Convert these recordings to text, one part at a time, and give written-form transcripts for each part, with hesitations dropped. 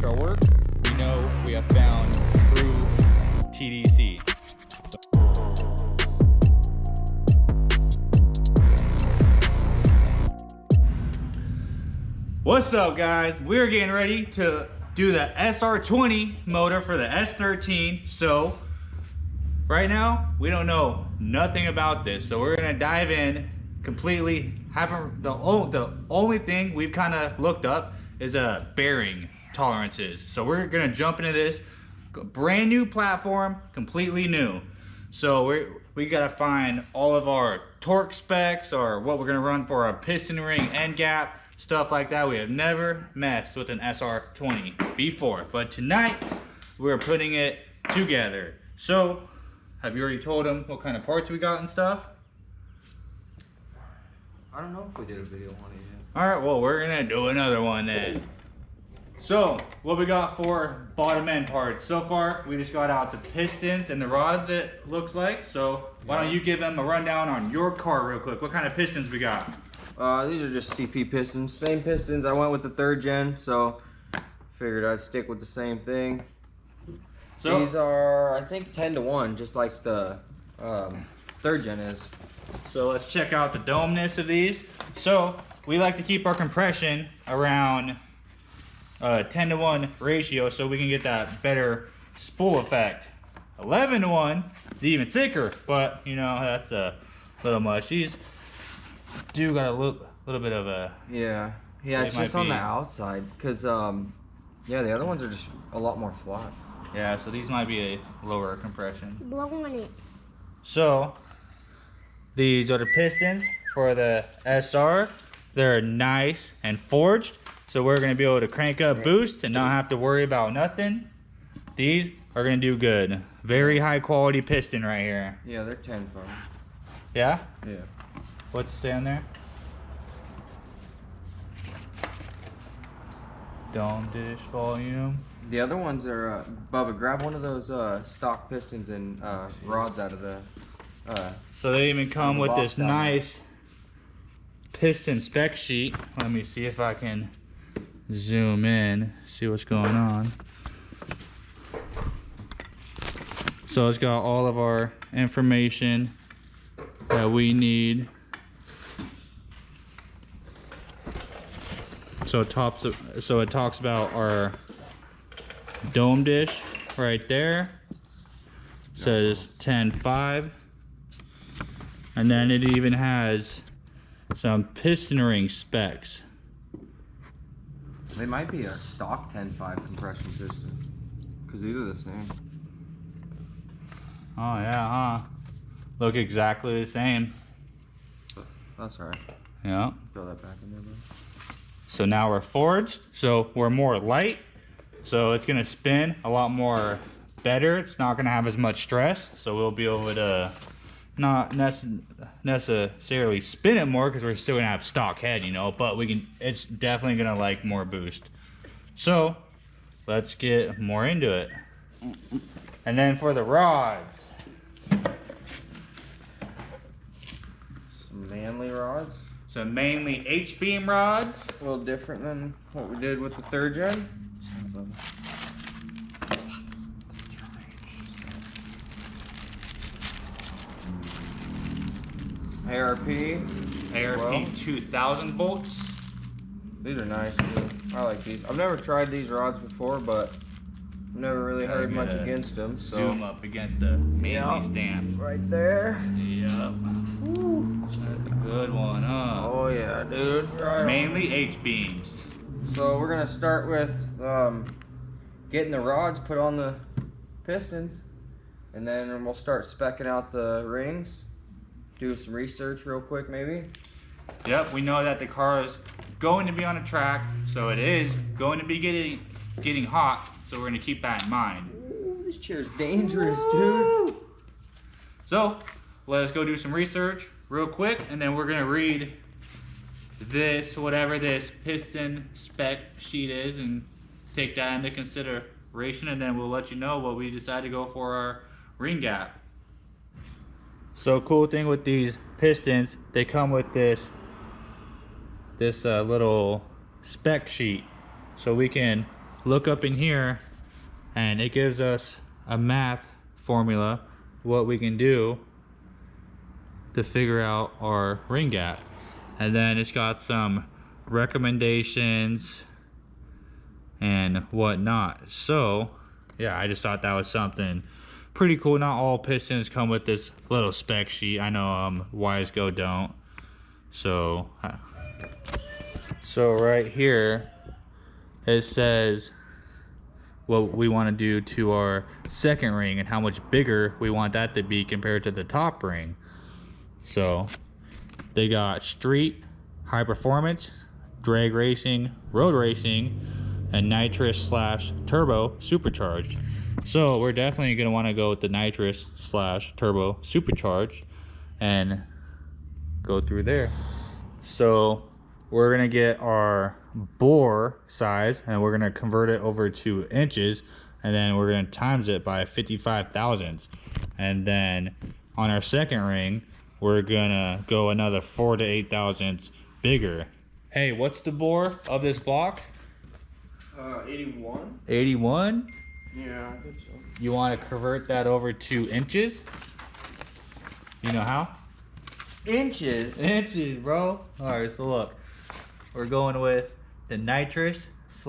make our work, we know we have found true TDC. What's up, guys? We're getting ready to do the Sr20 motor for the S13. So right now we don't know nothing about this, so we're gonna dive in completely. The only thing we've kind of looked up is bearing tolerances. So we're gonna jump into this brand new platform, completely new. So we gotta find all of our torque specs, or what we're gonna run for our piston ring end gap, stuff like that. We have never messed with an Sr20 before, but tonight we're putting it together. So have you already told them what kind of parts we got and stuff? I don't know if we did a video on it yet. All right, well, we're gonna do another one then. So what we got for bottom end parts so far, we just got out the pistons and the rods, it looks like. So why don't you give them a rundown on your car real quick? What kind of pistons we got? These are just CP pistons, same pistons. I went with the 3rd gen, so figured I'd stick with the same thing. So these are, I think, 10-to-1, just like the 3rd gen is. So let's check out the domeness of these. So we like to keep our compression around 10-to-1 ratio, so we can get that better spool effect. 11-to-1 is even sicker, but you know, that's a little much. These do got a little bit of a, yeah, it's just on the outside, because yeah, the other ones are just a lot more flat. Yeah, so these might be a lower compression. Blow on it. So these are the pistons for the SR. They're nice and forged, so we're gonna be able to crank up boost and not have to worry about nothing. These are gonna do good. Very high quality piston right here. Yeah, they're 10-5. Yeah? Yeah. What's it say on there? Dome dish volume. The other ones are, Bubba, grab one of those stock pistons and rods out of the... So they even come with this nice piston spec sheet. Let me see if I can zoom in, see what's going on. So it's got all of our information that we need. So it talks about our dome dish right there. It says 10.5. And then it even has some piston ring specs. They might be a stock 10.5 compression piston, because these are the same. Oh yeah, huh? Look exactly the same. That's alright. Yeah. Throw that back in there, bro. So now we're forged, so we're more light, so it's gonna spin a lot more better. It's not gonna have as much stress, so we'll be able to not necessarily spin it more, because we're still gonna have stock head, you know, but we can, it's definitely gonna like more boost. So let's get more into it. And then for the rods, some manly rods. so mainly H-beam rods. A little different than what we did with the 3rd gen. ARP 2000 volts. These are nice too. I like these. I've never tried these rods before, but I've never really heard much against them. So. Zoom up against the mainly stamp. Right there. Yep. Ooh, that's a good one, huh? Oh yeah, dude. Right. Mainly H-beams. So we're gonna start with getting the rods put on the pistons, and then we'll start specking out the rings. Do some research real quick, maybe. Yep, we know that the car is going to be on a track, so it is going to be getting hot, so we're going to keep that in mind. Ooh, this chair's dangerous, dude. So let us go do some research real quick, and then we're going to read this, whatever this piston spec sheet is, and take that into consideration, and then we'll let you know what we decide to go for our ring gap. So cool thing with these pistons, they come with this little spec sheet, so we can look up in here and it gives us a math formula, what we can do to figure out our ring gap. And then it's got some recommendations and whatnot. So yeah, I just thought that was something pretty cool. Not all pistons come with this little spec sheet. I know Wiseco don't. So right here it says what we want to do to our second ring and how much bigger we want that to be compared to the top ring. So they got street, high performance, drag racing, road racing, and nitrous / turbo supercharged. So we're definitely going to want to go with the nitrous / turbo supercharged and go through there. So we're going to get our bore size and we're going to convert it over to inches, and then we're going to times it by 55 thousandths. And then on our second ring, we're going to go another 4 to 8 thousandths bigger. Hey, what's the bore of this block? 81. 81? Yeah, I think so. You want to convert that over to inches? You know how? Inches? Inches, bro. Alright, so look. We're going with the nitrous /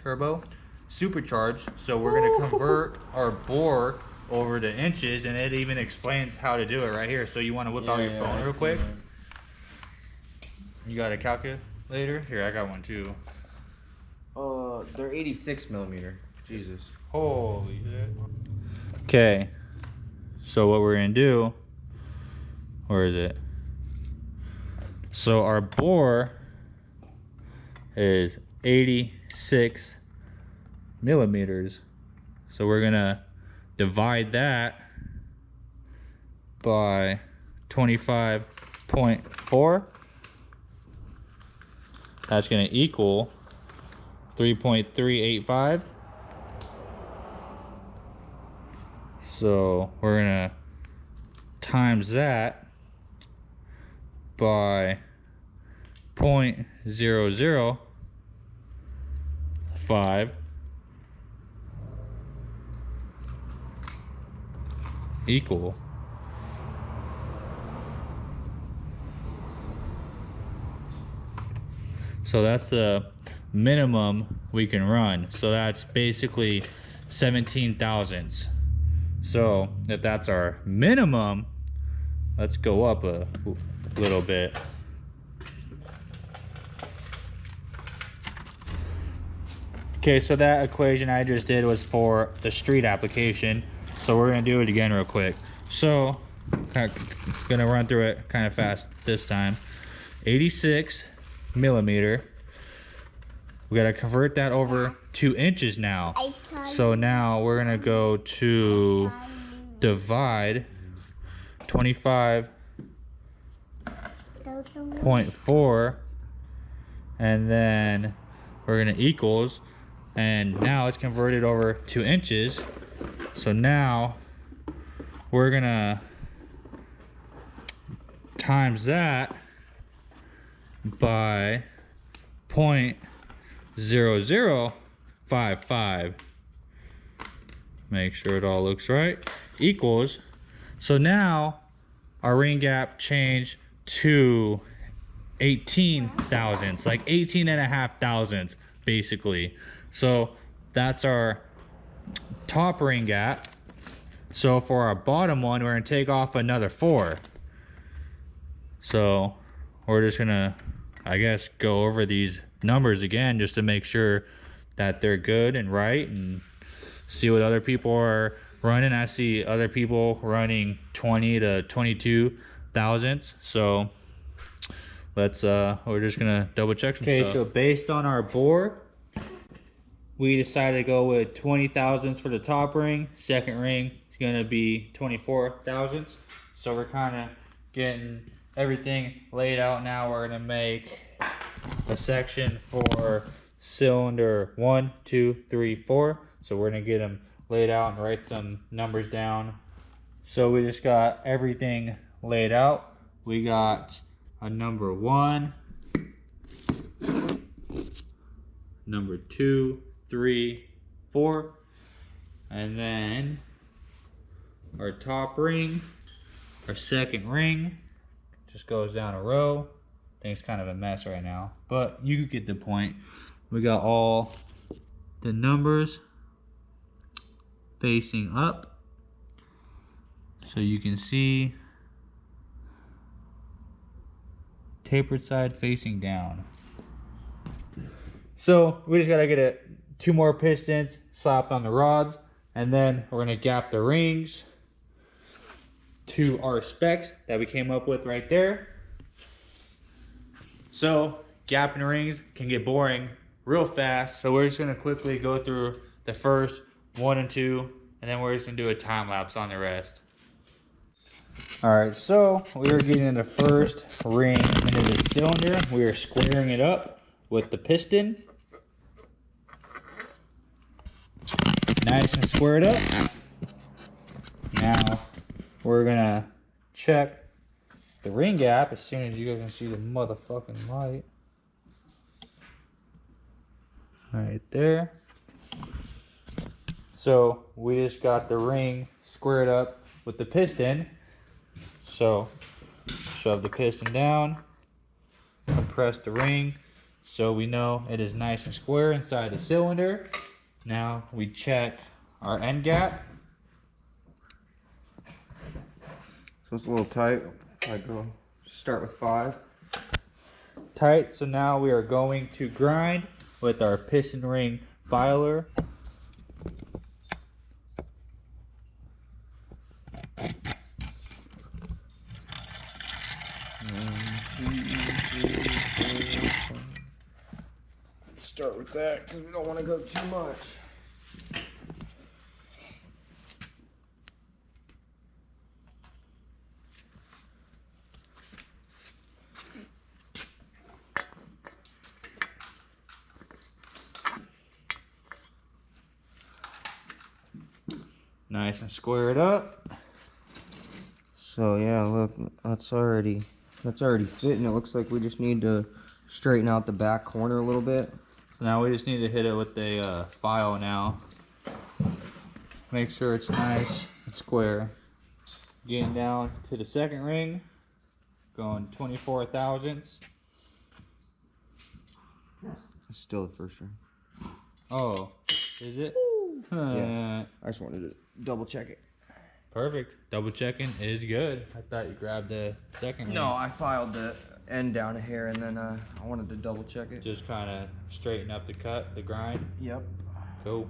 turbo supercharged. So we're going to convert our bore over to inches, and it even explains how to do it right here. So you want to whip out your phone real quick? You got a calculator? Here, I got one too. They're 86 millimeter. Jesus. Holy shit. Okay. So what we're gonna do, where is it? So our bore is 86 millimeters. So we're gonna divide that by 25.4. That's gonna equal 3.385. So we're gonna times that by 0.005 equal . So that's the minimum we can run. So that's basically 17 thousandths. So if that's our minimum, let's go up a little bit. Okay, so that equation I just did was for the street application. So we're gonna do it again real quick. So gonna run through it kind of fast this time. 86 millimeter. We gotta convert that over to inches now. So now we're gonna go to divide 25.4, and then we're gonna equals, and now it's converted over to inches. So now we're gonna times that by 0.0055. Make sure it all looks right. Equals. So now our ring gap changed to 18 thousandths, like 18.5 thousandths basically. So that's our top ring gap. So for our bottom one, we're gonna take off another 4. So we're just gonna, I guess, go over these numbers again just to make sure that they're good and right, and see what other people are running. I see other people running 20 to 22 thousandths. So let's we're just gonna double check some stuff. Okay, so based on our bore, we decided to go with 20 thousandths for the top ring. Second ring is gonna be 24 thousandths. So we're kind of getting everything laid out now. We're gonna make a section for cylinder 1, 2, 3, 4. So we're gonna get them laid out and write some numbers down. So we just got everything laid out. We got a number 1, number 2, 3, 4. And then our top ring, our second ring, just goes down a row. Thing's kind of a mess right now, but you get the point. We got all the numbers facing up, so you can see tapered side facing down. So we just gotta get 2 more pistons slapped on the rods, and then we're gonna gap the rings to our specs that we came up with right there. So gapping rings can get boring real fast, so we're just gonna quickly go through the first 1 and 2, and then we're just gonna do a time lapse on the rest. All right, so we are getting the first ring into the cylinder. We are squaring it up with the piston. Nice and squared up. Now we're gonna check the ring gap as soon as you guys can see the motherfucking light. Right there. So we just got the ring squared up with the piston. So shove the piston down, compress the ring so we know it is nice and square inside the cylinder. Now we check our end gap. So it's a little tight. I go start with 5. Tight, so now we are going to grind with our piston ring filer. Start with that because we don't want to go too much. Nice and square it up. So yeah, look, that's already fitting. It looks like we just need to straighten out the back corner a little bit. So now we just need to hit it with a file now. Make sure it's nice and square. Getting down to the second ring, going 24 thousandths. It's still the first ring. Oh, is it? Yeah, I just wanted to double check it. Perfect. Double checking is good. I thought you grabbed the second ring. No, I filed the end down a hair and then I wanted to double check it. Just kind of straighten up the cut, the grind. Yep. Cool.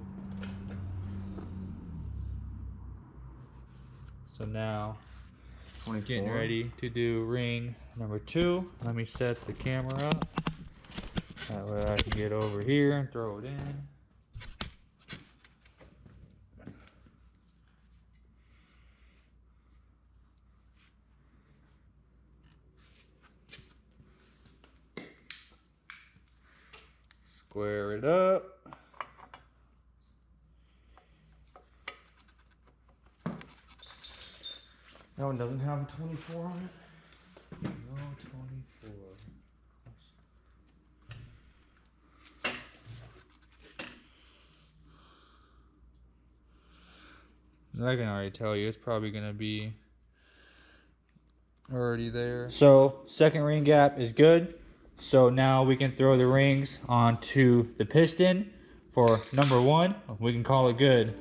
So now, 24. getting ready to do ring number 2. Let me set the camera up. That way I can get over here and throw it in. Square it up. That one doesn't have a 24 on it? No 24. I can already tell you it's probably gonna be already there. So second ring gap is good. So now we can throw the rings onto the piston for number 1. We can call it good.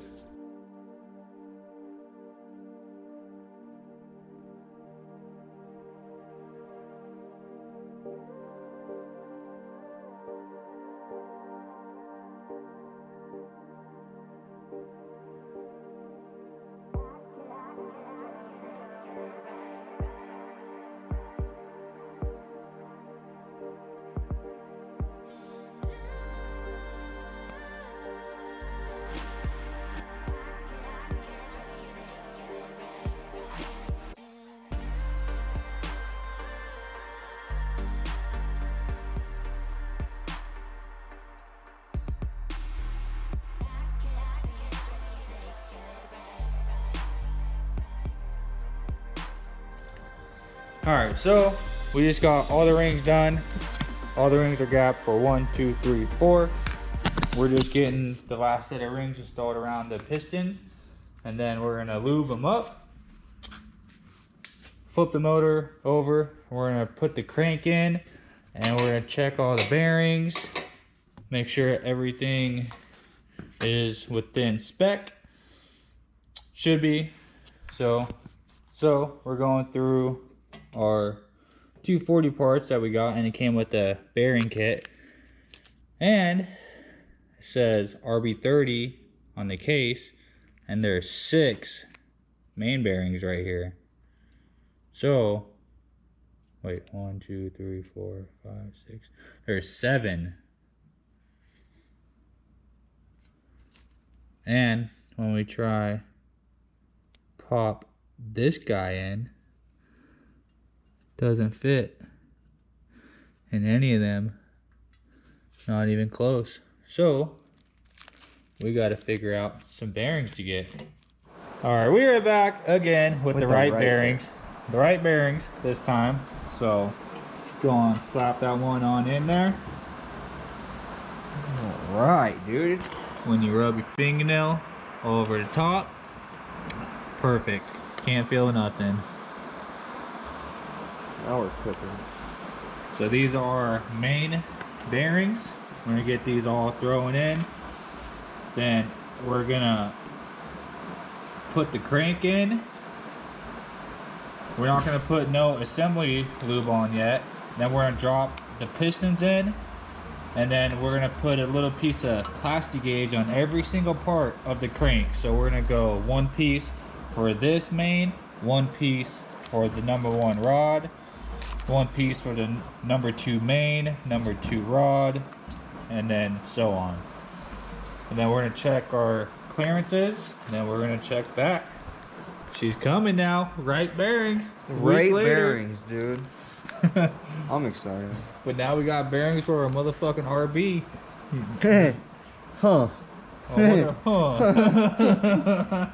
Alright, so we just got all the rings done. All the rings are gapped for 1, 2, 3, 4. we're just getting the last set of rings installed around the pistons, and then we're gonna lube them up, flip the motor over, we're gonna put the crank in, and we're gonna check all the bearings, make sure everything is within spec. Should be. So we're going through our 240 parts that we got, and it came with the bearing kit, and it says RB30 on the case, and there's 6 main bearings right here. So wait, 1 2 3 4 5 6, there's 7. And when we try pop this guy in, doesn't fit in any of them, not even close. So we got to figure out some bearings to get. All right, we are back again with the right bearings. The right bearings this time. So let's go on, slap that one on in there. All right, dude. When you rub your fingernail over the top, perfect. Can't feel nothing. Now we're cooking. So these are our main bearings. We're gonna get these all thrown in. Then we're gonna put the crank in. We're not gonna put no assembly lube on yet. Then we're gonna drop the pistons in. And then we're gonna put a little piece of plastic gauge on every single part of the crank. So we're gonna go 1 piece for this main, 1 piece for the #1 rod, 1 piece for the #2 main, #2 rod, and then so on. And then we're gonna check our clearances, and then we're gonna check back. She's coming now. Right bearings. Right bearings, dude. I'm excited. But now we got bearings for our motherfucking RB. Huh. Huh.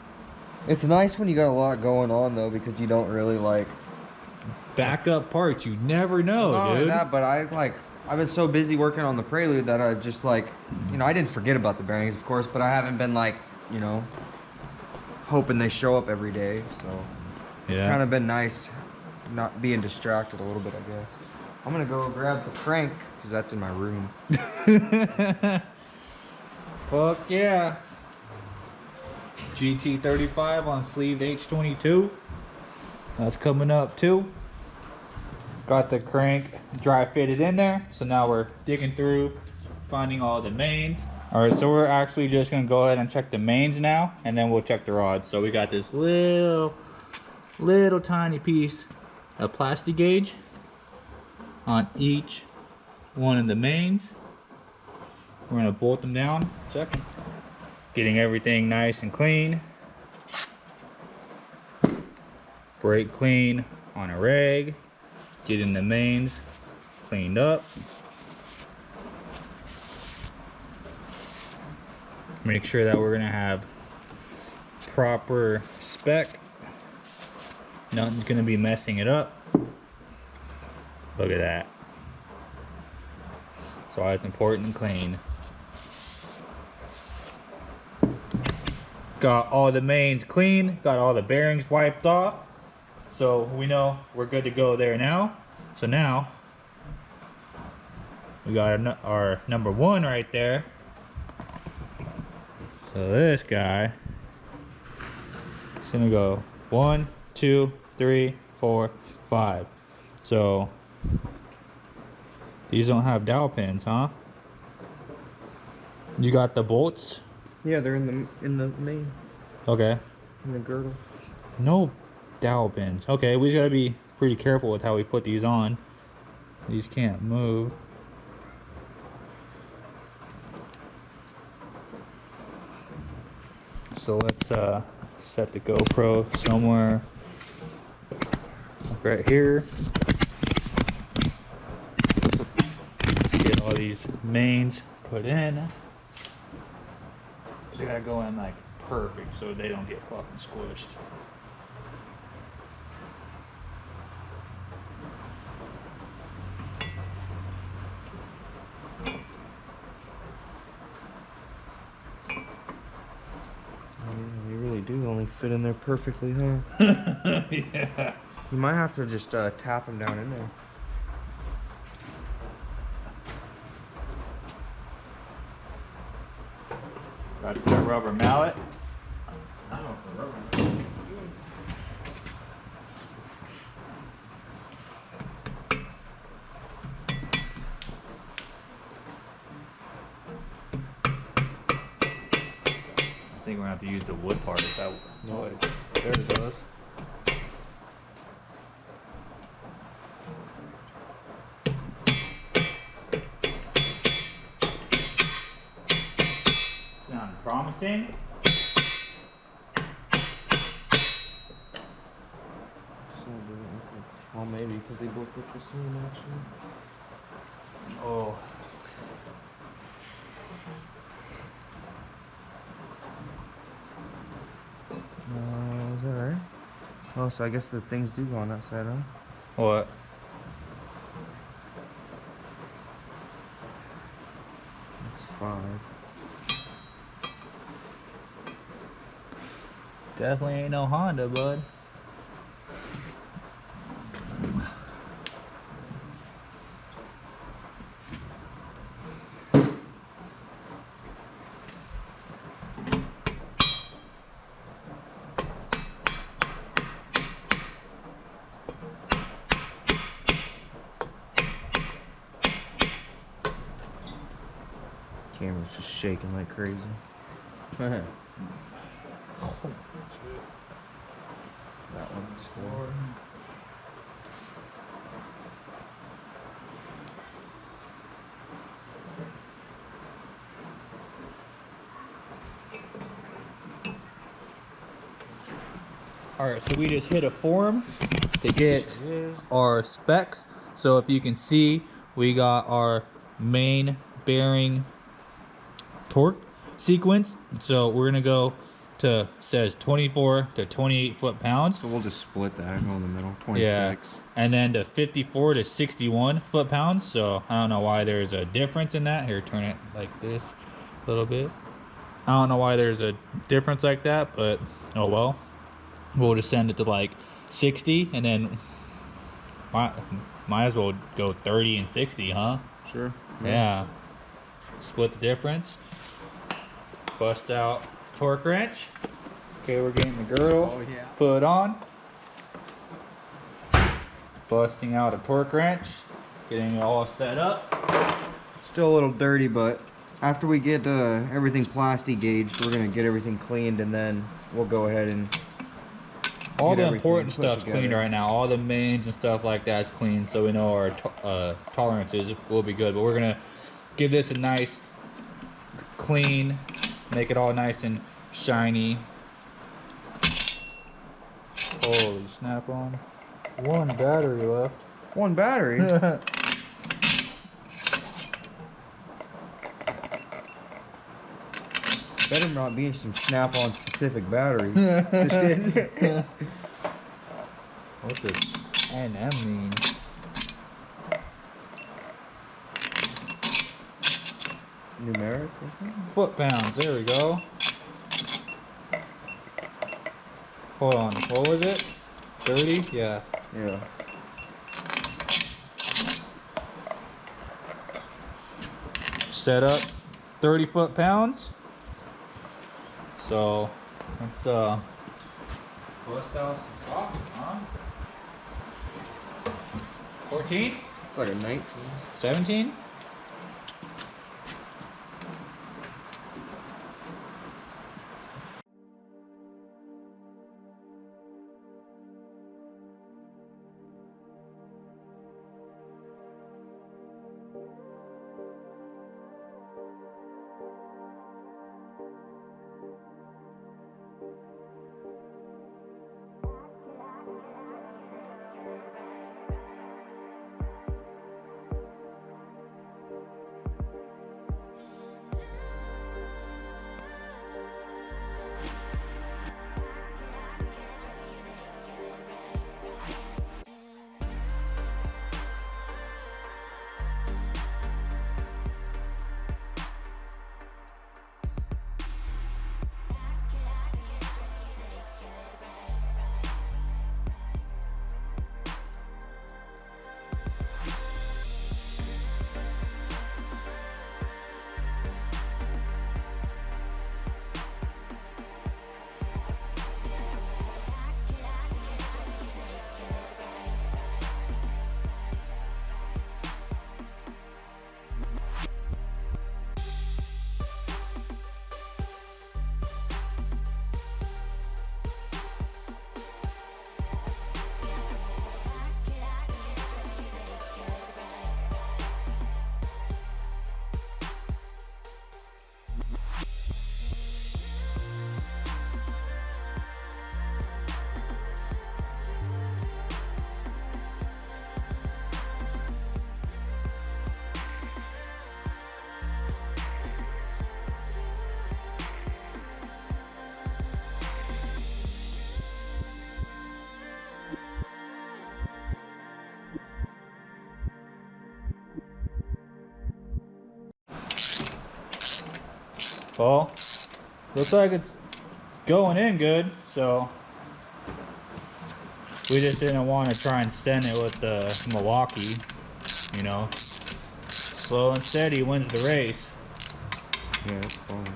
It's nice when you got a lot going on though, because you don't really like backup parts. You never know, not dude. only that, but I've been so busy working on the Prelude that I just like, you know, I didn't forget about the bearings, of course, but I haven't been like, you know, hoping they show up every day. So it's kind of been nice not being distracted a little bit, I guess. I'm gonna go grab the crank because that's in my room. Fuck yeah. GT35 on sleeved H22. That's coming up too. Got the crank dry fitted in there. So now we're digging through, finding all the mains. All right, so we're actually just gonna go ahead and check the mains now, and then we'll check the rods. So we got this little tiny piece of plastic gauge on each one of the mains. We're gonna bolt them down, check them. Getting everything nice and clean. Brake clean on a rag. Getting the mains cleaned up. Make sure that we're gonna have proper spec. Nothing's gonna be messing it up. Look at that. That's why it's important and clean. Got all the mains clean, got all the bearings wiped off. So we know we're good to go there now. So now we got our #1 right there. So this guy is gonna go 1, 2, 3, 4, 5. So these don't have dowel pins, huh? You got the bolts? Yeah, they're in the main. Okay. In the girdle. No dowel pins. Okay, we just gotta be pretty careful with how we put these on. These can't move. So let's set the GoPro somewhere right here. Get all these mains put in. They gotta go in like perfect so they don't get fucking squished. fit in there perfectly, huh? Yeah. You might have to just tap them down in there. Got the rubber mallet. I don't know if the rubber. I think we're gonna have to use the wood part. Is that? No, there it goes. Sound promising? Well, maybe because they both look the same, actually. Oh. Is that right? Oh, so I guess the things do go on that side, huh? What? That's 5. Definitely ain't no Honda, bud. Camera's just shaking like crazy. That one's 4. Alright, so we just hit a form to get our specs. So if you can see, we got our main bearing torque sequence. So we're gonna go to, says 24 to 28 foot-pounds. So we'll just split that, go in the middle, 26. Yeah, and then to 54 to 61 foot-pounds. So I don't know why there's a difference in that. Here, turn it like this a little bit. I don't know why there's a difference like that, but oh well. We'll just send it to like 60, and then might as well go 30 and 60, huh? Sure. Yeah. Split the difference. Bust out torque wrench. Okay, we're getting the girdle put on. Busting out a torque wrench. Getting it all set up. Still a little dirty, but after we get everything plasti gauged, we're gonna get everything cleaned, and then we'll go ahead and all the important stuff's cleaned right now. All the mains and stuff like that's clean, so we know our tolerances will be good. But we're gonna give this a nice clean, make it all nice and shiny. Holy snap on. One battery left. One battery? Better not be some Snap-on specific batteries. Just kidding. What does NM mean? Numeric? Foot-pounds, there we go. Hold on, what was it? 30? Yeah. Yeah. Set up 30 foot-pounds. So let's bust out some sockets, huh? 14? It's like a 19. 17? Well, looks like it's going in good, so we just didn't want to try and send it with the Milwaukee, you know. Slow and steady wins the race. Yeah, it's fine.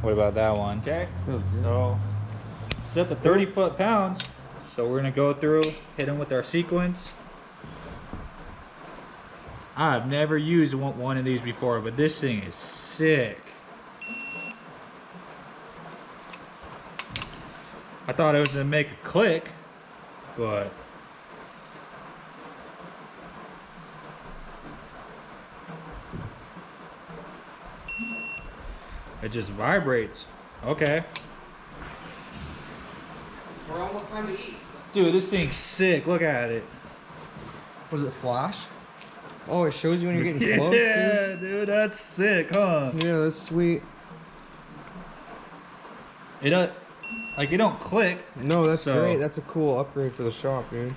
What about that one? Okay. Feels good. So set the 30 foot-pounds. So we're gonna go through, hit them with our sequence. I've never used one of these before, but this thing is sick. I thought it was gonna make a click, but it just vibrates. Okay. We're almost time to eat. Dude, this thing's sick. Look at it. Was it flash? Oh, it shows you when you're getting close, Yeah, dude, that's sick, huh? Yeah, that's sweet. It like it don't click. No, that's So- great. That's a cool upgrade for the shop, dude.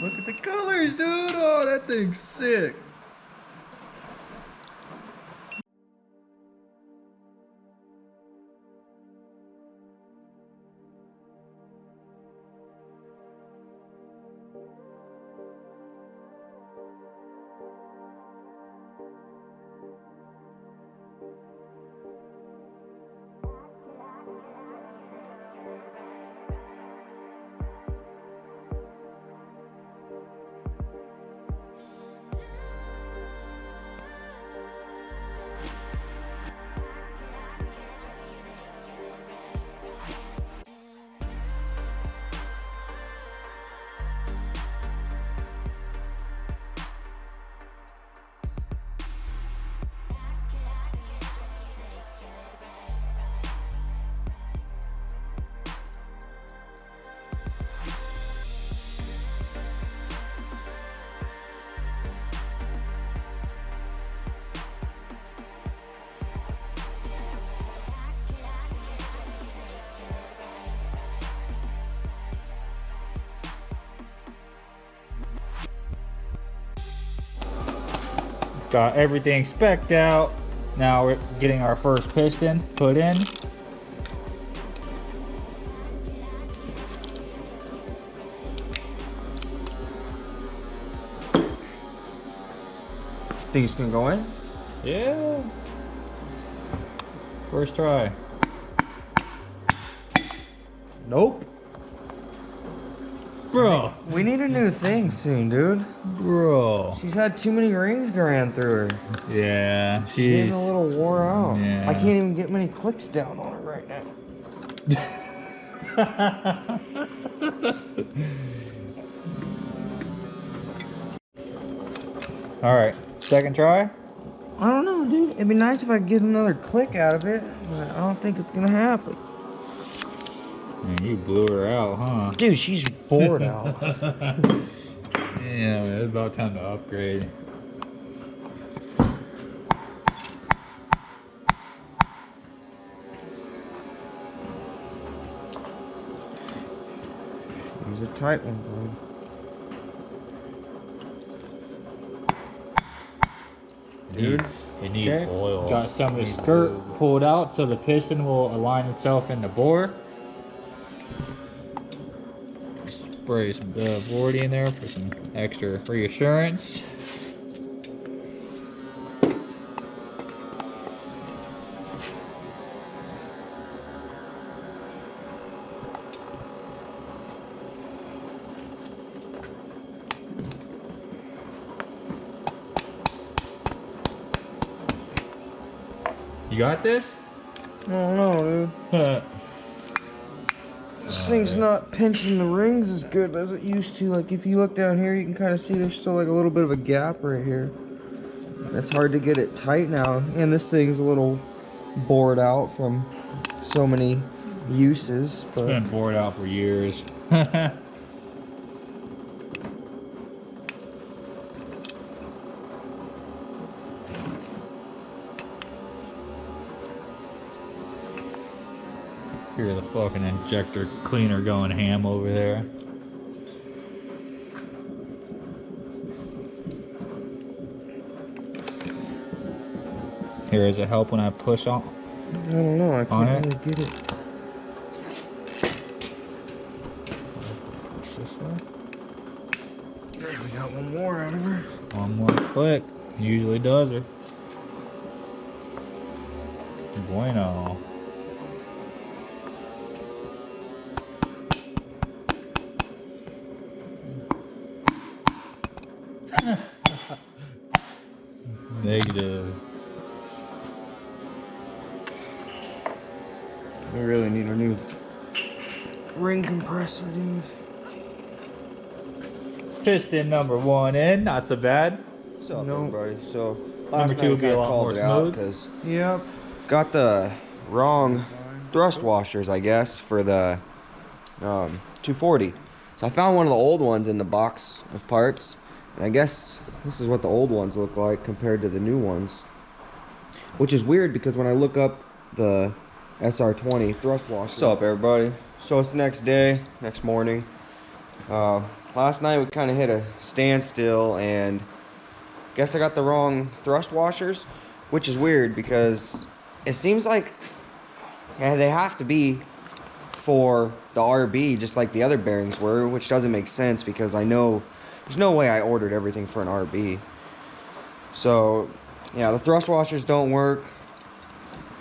Look at the colors, dude. Oh, that thing's sick. Got everything spec'd out. Now we're getting our first piston put in. Think it's gonna go in? Yeah. First try. Nope. Bro. We need a new thing soon, dude. Bro. She's had too many rings ran through her. Yeah, She's she's a little wore out. Yeah. I can't even get many clicks down on it right now. All right, second try. I don't know, dude. It'd be nice if I could get another click out of it, but I don't think it's gonna happen. Man, you blew her out, huh? Dude, she's bored out. Yeah, man, it's about time to upgrade. Use a tight one, bro. It needs Okay. oil. Got some of the skirt pulled out so the piston will align itself in the bore. Spray some board in there for some extra reassurance. You got this? I don't know, dude. This thing's not pinching the rings as good as it used to. Like, if you look down here, you can kind of see there's still like a little bit of a gap right here. It's hard to get it tight now. And this thing's a little bored out from so many uses. It's But been bored out for years. Hear the fucking injector cleaner going ham over there. Here, does it help when I push on? I don't know, I can't really get it. There, we got one more out of her. One more click. Usually does her. Bueno. Negative. We really need a new ring compressor, dude. Piston number 1 in, not so bad. What's up, everybody? So Number 2 will be a lot more smooth. Because got the wrong thrust washers, I guess, for the 240. So I found one of the old ones in the box of parts, and I guess this is what the old ones look like compared to the new ones, which is weird because when I look up the Sr20 thrust washer. What's up, everybody? So it's the next day, next morning. Last night we kind of hit a standstill, and guess I got the wrong thrust washers, which is weird because it seems like they have to be for the RB just like the other bearings were, which doesn't make sense because I know there's no way I ordered everything for an RB. So yeah, the thrust washers don't work.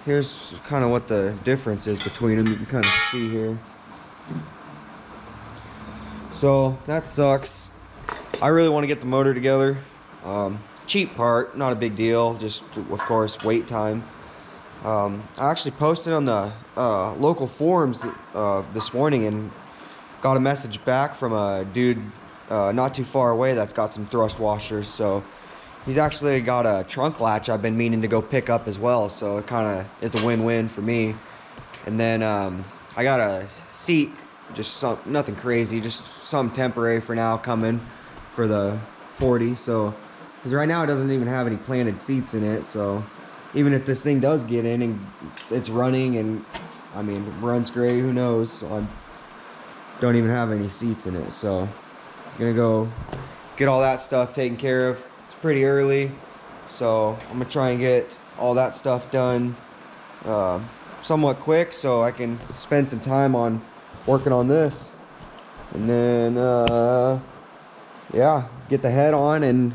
Here's kind of what the difference is between them. You can kind of see here. So that sucks. I really want to get the motor together. Cheap part, not a big deal, just of course wait time. I actually posted on the local forums this morning and got a message back from a dude not too far away that's got some thrust washers. So he's actually got a trunk latch I've been meaning to go pick up as well, so it kind of is a win-win for me. And then I got a seat, just nothing crazy, just something temporary for now coming for the 40. So because right now it doesn't even have any planted seats in it, so even if this thing does get in and it's running and I mean runs great, who knows? So I don't even have any seats in it, so I'm gonna go get all that stuff taken care of. It's pretty early, so I'm gonna try and get all that stuff done somewhat quick so I can spend some time on working on this, and then yeah, get the head on, and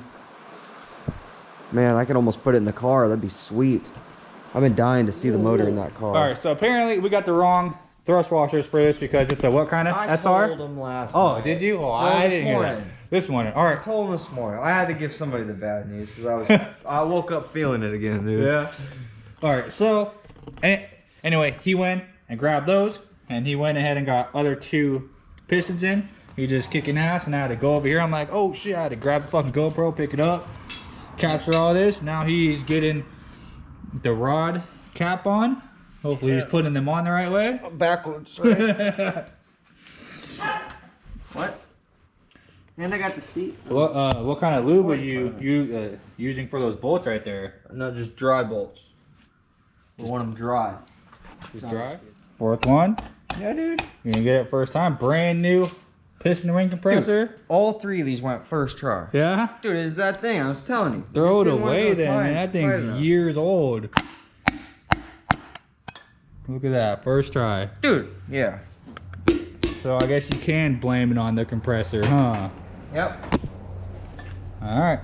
man, I can almost put it in the car. That'd be sweet. I've been dying to see the motor in that car. Alright, so apparently we got the wrong thrust washers for this because it's a what kind of SR? I told him last night. Did you? Oh, No, I this didn't hear morning. that. This morning. Alright. I told him this morning. I had to give somebody the bad news because I woke up feeling it again, dude. Yeah. Alright, so anyway, he went and grabbed those, and he went ahead and got other 2 pistons in. He just kicking ass, and I had to go over here. I'm like, oh shit, I had to grab the fucking GoPro, pick it up, capture all this. Now he's getting the rod cap on. Hopefully he's putting them on the right way. Backwards, right? What? And I got the seat. What kind of lube are you using for those bolts right there? No, just dry bolts. We want them dry. Just dry? 4th one? Yeah, dude. You're gonna get it first time. Brand new piston ring compressor. Dude, all 3 of these went first try. Yeah? Dude, it's that thing. I was telling you. Throw it away then, man. That thing's years old. Look at that, first try. Dude, yeah. So I guess you can blame it on the compressor, huh? Yep. Alright.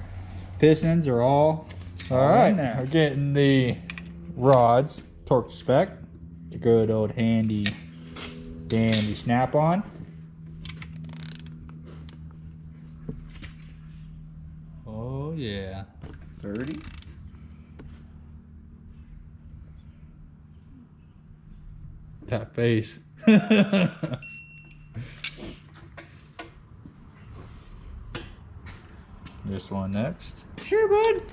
Pistons are all right. We're getting the rods torque to spec. The good old handy dandy snap on. Oh yeah. 30. That face. This one next. Sure, bud.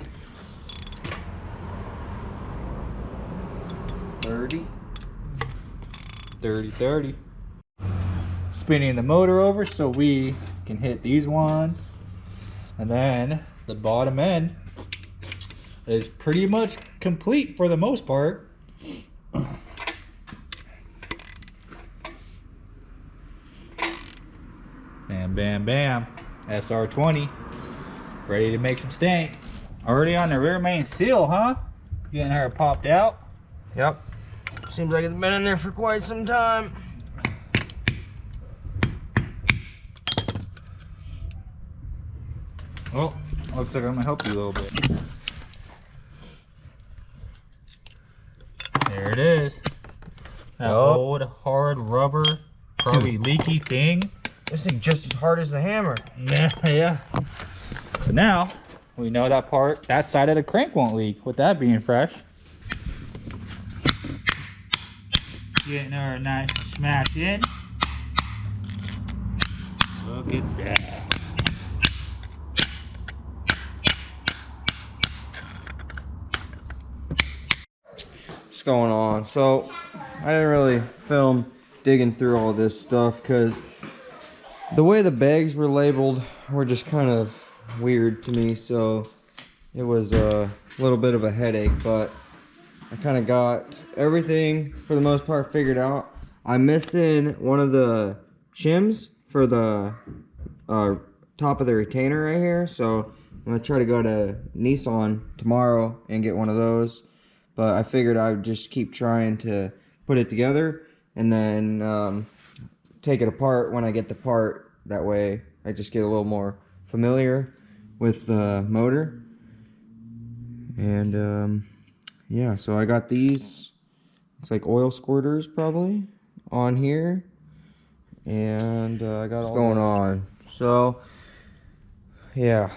30. 30, 30. Spinning the motor over so we can hit these ones. And then the bottom end is pretty much complete for the most part. bam, SR20, ready to make some stank. Already on the rear main seal, huh? Getting her popped out. Yep. Seems like it's been in there for quite some time. Oh, looks like I'm gonna help you a little bit. There it is. That old hard rubber, probably leaky thing. This thing just as hard as the hammer. Yeah, yeah. So now we know that side of the crank won't leak with that being fresh. Getting her nice and smashed in. Look at that. What's going on? So I didn't really film digging through all this stuff because the way the bags were labeled were just kind of weird to me, so it was a little bit of a headache, but I kind of got everything for the most part figured out. I'm missing one of the shims for the top of the retainer right here, so I'm gonna try to go to Nissan tomorrow and get one of those, but I figured I would just keep trying to put it together and then take it apart when I get the part. That way I just get a little more familiar with the motor. And yeah, so I got these, it's like oil squirters probably on here, and I got what's going on. So yeah,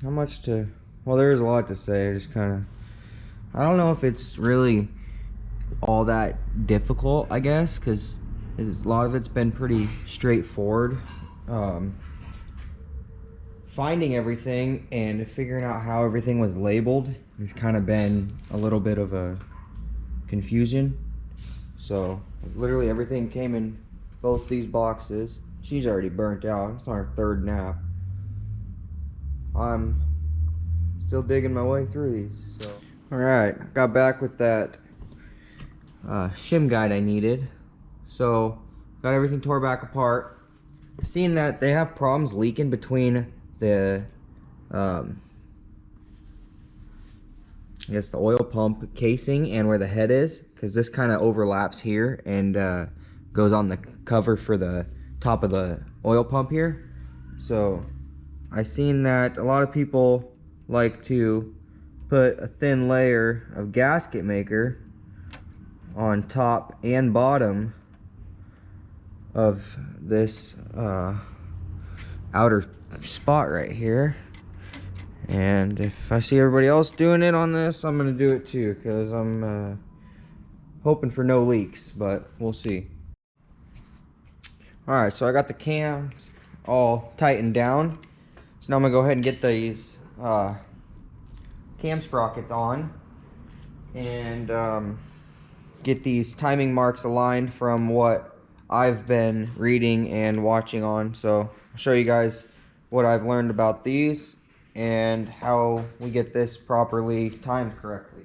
how much to, well, there is a lot to say. I just kind of, I don't know if it's really all that difficult, I guess, because a lot of it's been pretty straightforward. Finding everything and figuring out how everything was labeled has kind of been a little bit of a confusion. So literally everything came in both these boxes. She's already burnt out. It's on her third nap. I'm still digging my way through these. So alright, got back with that shim guide I needed. So got everything tore back apart. Seeing that they have problems leaking between the I guess the oil pump casing and where the head is, because this kind of overlaps here and goes on the cover for the top of the oil pump here. So I seen that a lot of people like to put a thin layer of gasket maker on top and bottom of this outer spot right here. And if I see everybody else doing it on this, I'm gonna do it too, because I'm hoping for no leaks, but we'll see. Alright, so I got the cams all tightened down, so now I'm gonna go ahead and get these cam sprockets on and get these timing marks aligned from what I've been reading and watching on. So I'll show you guys what I've learned about these and how we get this properly timed correctly.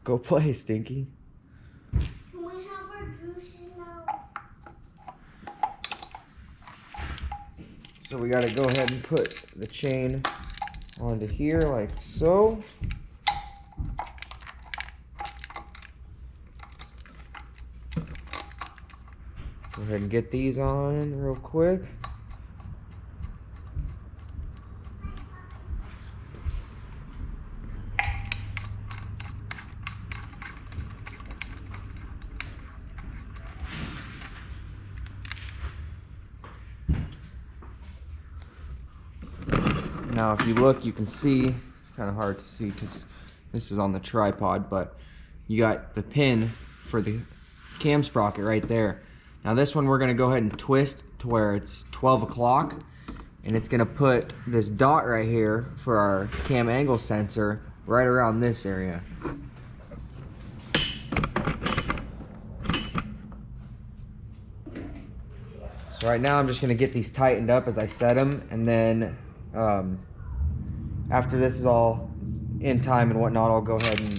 Go play, Stinky. Can we have our juices now? So we gotta go ahead and put the chain onto here like so. Go ahead and get these on real quick. Now if you look, you can see, it's kind of hard to see because this is on the tripod, but you got the pin for the cam sprocket right there. Now this one we're going to go ahead and twist to where it's 12 o'clock, and it's going to put this dot right here for our cam angle sensor right around this area. So right now I'm just going to get these tightened up as I set them, and then after this is all in time and whatnot, I'll go ahead and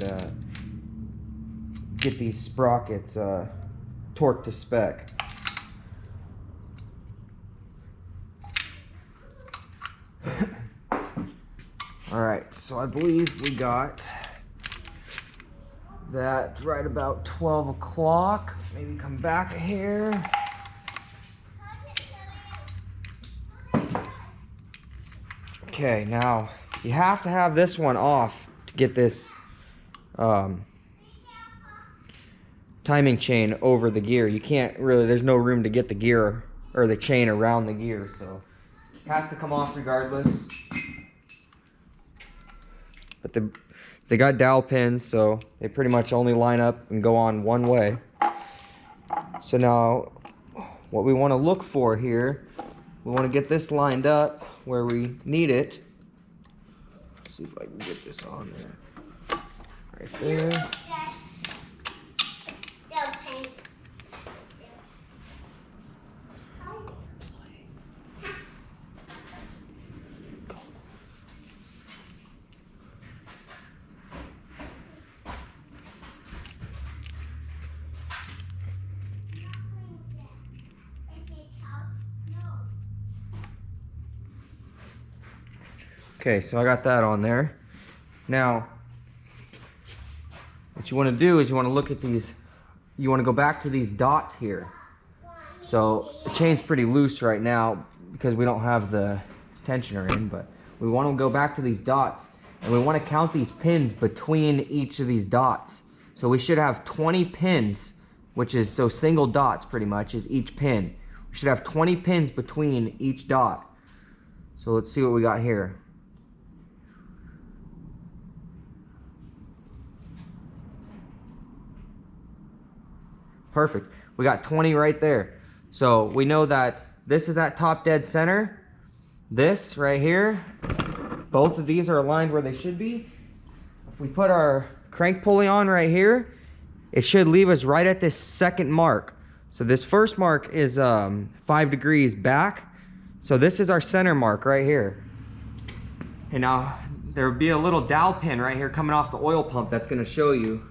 get these sprockets torqued to spec. Alright, so I believe we got that right about 12 o'clock. Maybe come back here. Okay, now you have to have this one off to get this timing chain over the gear. You can't really, there's no room to get the gear or the chain around the gear, so it has to come off regardless. But they got dowel pins, so they pretty much only line up and go on one way. So now what we want to look for here, we want to get this lined up where we need it. Let's see if I can get this on there. Right there. Okay, so I got that on there. Now, what you want to do is you want to look at these, you want to go back to these dots here. So the chain's pretty loose right now because we don't have the tensioner in, but we want to go back to these dots and we want to count these pins between each of these dots. So we should have 20 pins, which is, so single dots pretty much is each pin. We should have 20 pins between each dot. So let's see what we got here. Perfect. We got 20 right there. So we know that this is at top dead center. This right here, both of these are aligned where they should be. If we put our crank pulley on right here, it should leave us right at this second mark. So this first mark is 5 degrees back. So this is our center mark right here. And now there will be a little dowel pin right here coming off the oil pump that's going to show you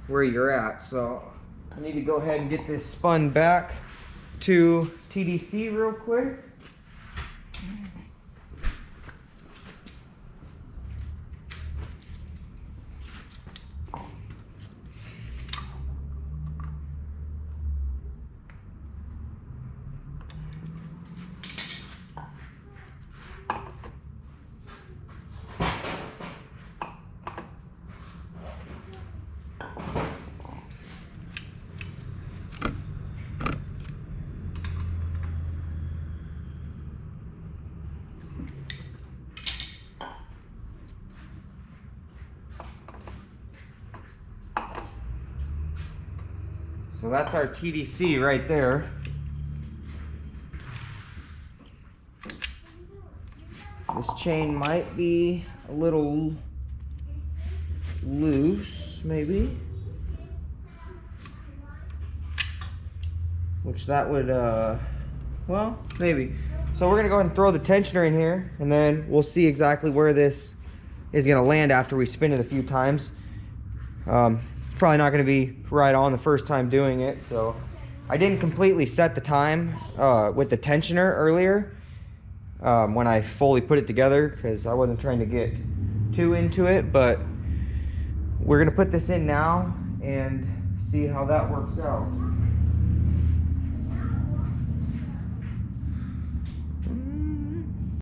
where you're at. So I need to go ahead and get this spun back to TDC real quick. So that's our TDC right there. This chain might be a little loose, maybe. Which that would, well, maybe. So we're gonna go ahead and throw the tensioner in here and then we'll see exactly where this is gonna land after we spin it a few times. Probably not going to be right on the first time doing it, so I didn't completely set the time with the tensioner earlier when I fully put it together because I wasn't trying to get too into it, but we're going to put this in now and see how that works out.